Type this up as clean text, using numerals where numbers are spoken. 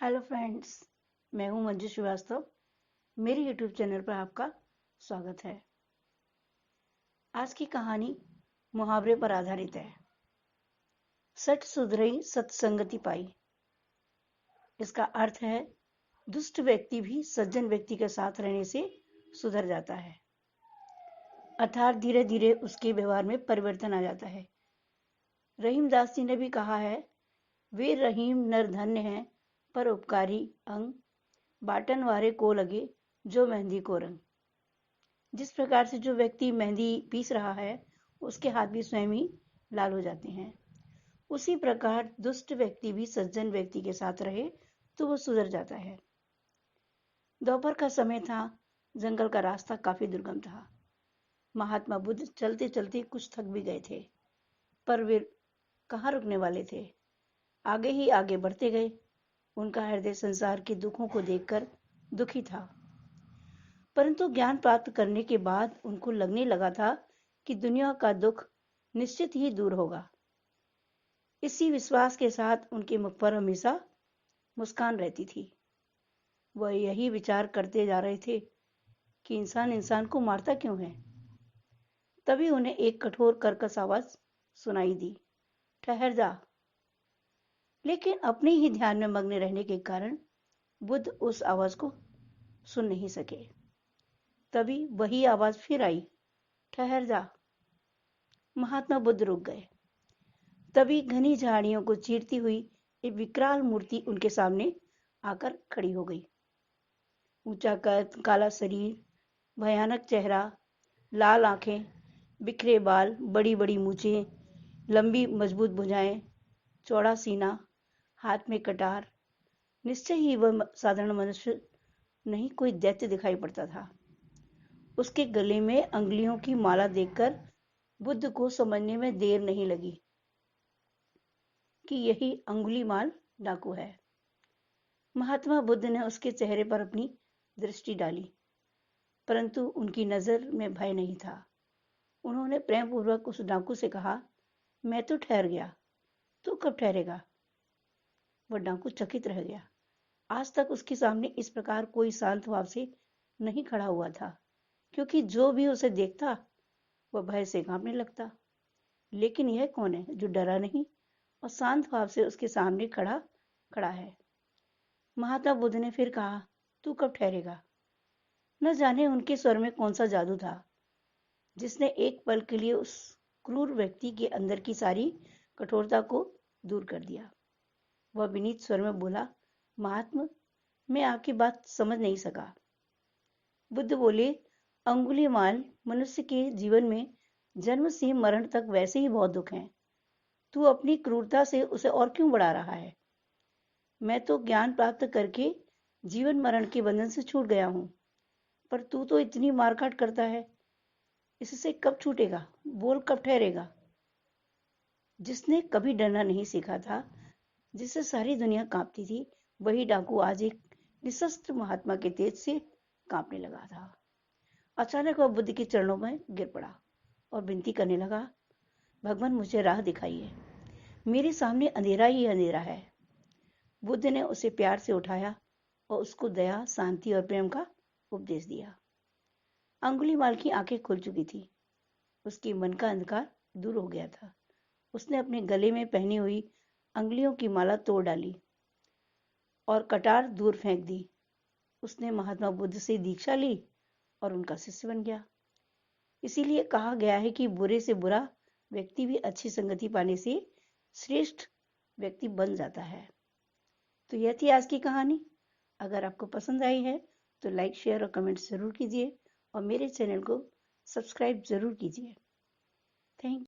Hello friends, मैं हूं मंजू श्रीवास्तव। मेरे यूट्यूब चैनल पर आपका स्वागत है। आज की कहानी मुहावरे पर आधारित है। सठ सुधरई सत्संगति पाई। इसका अर्थ है दुष्ट व्यक्ति भी सज्जन व्यक्ति के साथ रहने से सुधर जाता है, अर्थात धीरे धीरे उसके व्यवहार में परिवर्तन आ जाता है। रहीमदास जी ने भी कहा है, वे रहीम नर धन्य हैं, पर उपकारी अंग बाटन वारे को लगे जो मेहंदी को रंग। जिस प्रकार से जो व्यक्ति मेहंदी पीस रहा है, उसके हाथ भी स्वयं ही लाल हो जाते हैं, उसी प्रकार दुष्ट व्यक्ति भी सज्जन व्यक्ति के साथ रहे तो वो सुधर जाता है। दोपहर का समय था। जंगल का रास्ता काफी दुर्गम था। महात्मा बुद्ध चलते चलते कुछ थक भी गए थे, पर वे कहाँ रुकने वाले थे। आगे ही आगे बढ़ते गए। उनका हृदय संसार के दुखों को देखकर दुखी था, परंतु ज्ञान प्राप्त करने के बाद उनको लगने लगा था कि दुनिया का दुख निश्चित ही दूर होगा। इसी विश्वास के साथ उनके मुख पर हमेशा मुस्कान रहती थी। वह यही विचार करते जा रहे थे कि इंसान इंसान को मारता क्यों है। तभी उन्हें एक कठोर कर्कश आवाज सुनाई दी, ठहर जा। लेकिन अपने ही ध्यान में मग्न रहने के कारण बुद्ध उस आवाज को सुन नहीं सके। तभी वही आवाज फिर आई, ठहर जा। महात्मा बुद्ध रुक गए। तभी घनी झाड़ियों को चीरती हुई एक विकराल मूर्ति उनके सामने आकर खड़ी हो गई। ऊंचा कद, काला शरीर, भयानक चेहरा, लाल आंखें, बिखरे बाल, बड़ी बड़ी मूछें, लंबी मजबूत भुजाएं, चौड़ा सीना, हाथ में कटार। निश्चय ही वह साधारण मनुष्य नहीं, कोई दैत्य दिखाई पड़ता था। उसके गले में अंगुलियों की माला देखकर बुद्ध को समझने में देर नहीं लगी कि यही अंगुलीमाल डाकू है। महात्मा बुद्ध ने उसके चेहरे पर अपनी दृष्टि डाली, परंतु उनकी नजर में भय नहीं था। उन्होंने प्रेम पूर्वक उस डाकू से कहा, मैं तो ठहर गया, तू कब ठहरेगा। वह डाकू चकित रह गया। आज तक उसके सामने इस प्रकार कोई शांत भाव से नहीं खड़ा हुआ था, क्योंकि जो भी उसे देखता वह भय से कांपने लगता। लेकिन यह कौन है जो डरा नहीं और शांत भाव से उसके सामने खड़ा है। महात्मा बुद्ध ने फिर कहा, तू कब ठहरेगा। न जाने उनके स्वर में कौन सा जादू था, जिसने एक पल के लिए उस क्रूर व्यक्ति के अंदर की सारी कठोरता को दूर कर दिया। वह विनीत स्वर में बोला, महात्मा, मैं आपकी बात समझ नहीं सका। बुद्ध बोले, अंगुलीमाल, मनुष्य के जीवन में जन्म से मरण तक वैसे ही बहुत दुख हैं। तू अपनी क्रूरता से उसे और क्यों बढ़ा रहा है। मैं तो ज्ञान प्राप्त करके जीवन मरण के बंधन से छूट गया हूं, पर तू तो इतनी मारकाट करता है। इससे कब छूटेगा, बोल कब ठहरेगा। जिसने कभी डरना नहीं सीखा था, जिससे सारी दुनिया कांपती थी, वही डाकू आज एक निशस्त्र महात्मा के तेज से कांपने लगा था। अचानक वह बुद्ध के चरणों में गिर पड़ा और विनती करने लगा, भगवान, मुझे राह दिखाइए, मेरे सामने अंधेरा ही अंधेरा है। बुद्ध ने उसे प्यार से उठाया और उसको दया, शांति और प्रेम का उपदेश दिया। अंगुलीमाल की आंखें खुल चुकी थी। उसके मन का अंधकार दूर हो गया था। उसने अपने गले में पहनी हुई अंगुलियों की माला तोड़ डाली और कटार दूर फेंक दी। उसने महात्मा बुद्ध से दीक्षा ली और उनका शिष्य बन गया। इसीलिए कहा गया है कि बुरे से बुरा व्यक्ति भी अच्छी संगति पाने से श्रेष्ठ व्यक्ति बन जाता है। तो यह थी आज की कहानी। अगर आपको पसंद आई है तो लाइक, शेयर और कमेंट जरूर कीजिए और मेरे चैनल को सब्सक्राइब जरूर कीजिए। Thank you.